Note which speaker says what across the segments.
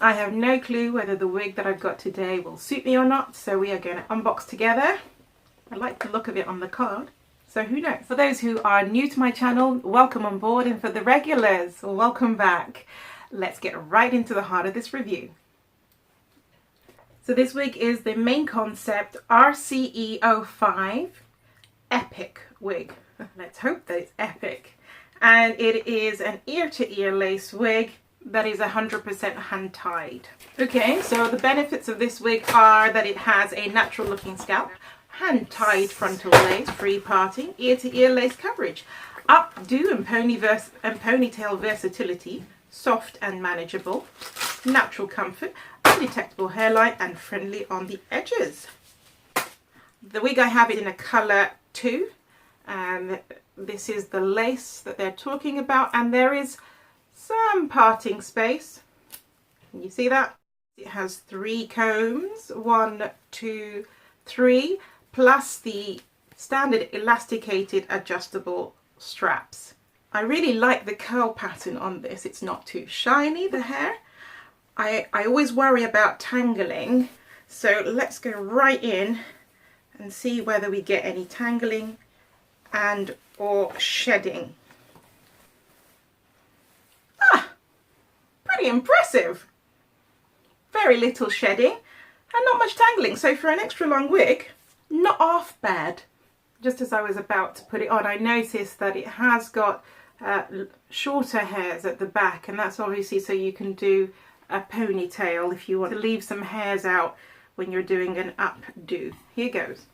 Speaker 1: I have no clue whether the wig that I've got today will suit me or not, so we are going to unbox together. I like the look of it on the card, so who knows. For those who are new to my channel, welcome on board, and for the regulars, welcome back. Let's get right into the heart of this review. So this wig is the Main Concept RCE05 Epic wig. Let's hope that it's epic. And it is an ear-to-ear lace wig that is 100% hand tied. Okay, so the benefits of this wig are that it has a natural looking scalp, hand tied frontal lace, free parting, ear-to-ear lace coverage, updo and ponytail versatility, soft and manageable, natural comfort, undetectable hairline, and friendly on the edges. The wig I have it in a colour 2, and this is the lace that they're talking about, and there is some parting space. Can you see that? It has 3 combs, 1, 2, 3, plus the standard elasticated adjustable straps. I really like the curl pattern on this. It's not too shiny, the hair. I always worry about tangling, so let's go right in and see whether we get any tangling and or shedding. Pretty impressive. Very little shedding and not much tangling, so for an extra long wig, not half bad. Just as I was about to put it on, I noticed that it has got shorter hairs at the back, and that's obviously so you can do a ponytail if you want to leave some hairs out when you're doing an updo. Here goes.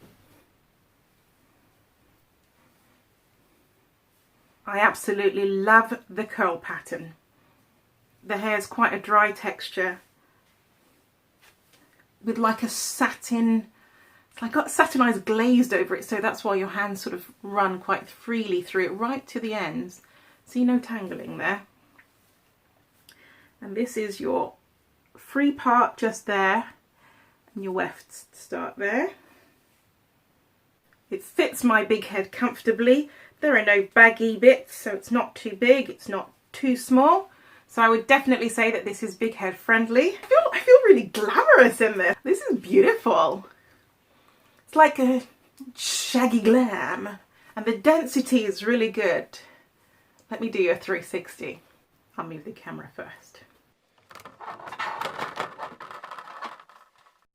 Speaker 1: I absolutely love the curl pattern. The hair is quite a dry texture with like a satin, it's like got satinized glazed over it, so that's why your hands sort of run quite freely through it right to the ends. See, no tangling there. And this is your free part just there, and your weft start there. It fits my big head comfortably. There are no baggy bits, so it's not too big, it's not too small. So I would definitely say that this is big head friendly. I feel really glamorous in this. This is beautiful. It's like a shaggy glam. And the density is really good. Let me do a 360. I'll move the camera first.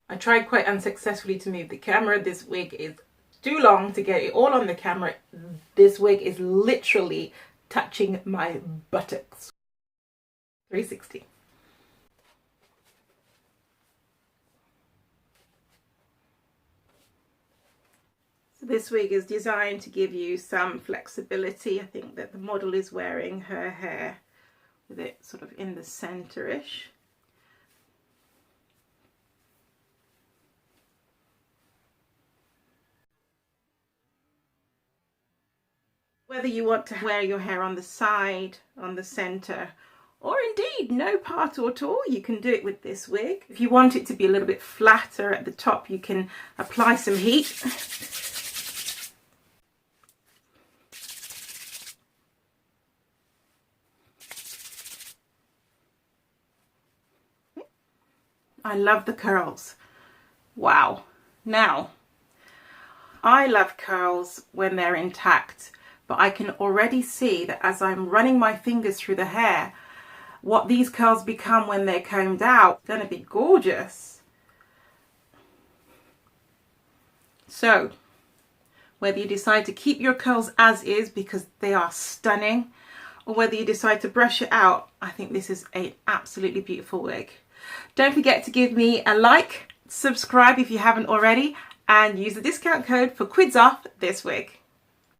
Speaker 1: I tried quite unsuccessfully to move the camera. This wig is too long to get it all on the camera. This wig is literally touching my buttocks. 360. So this wig is designed to give you some flexibility. I think that the model is wearing her hair with it sort of in the center-ish. Whether you want to wear your hair on the side, on the center, or indeed no part at all, you can do it with this wig. If you want it to be a little bit flatter at the top, you can apply some heat. I love the curls. Wow. Now, I love curls when they're intact, but I can already see that as I'm running my fingers through the hair, what these curls become when they're combed out is going to be gorgeous. So, whether you decide to keep your curls as is because they are stunning, or whether you decide to brush it out, I think this is an absolutely beautiful wig. Don't forget to give me a like, subscribe if you haven't already, and use the discount code for quids off this wig.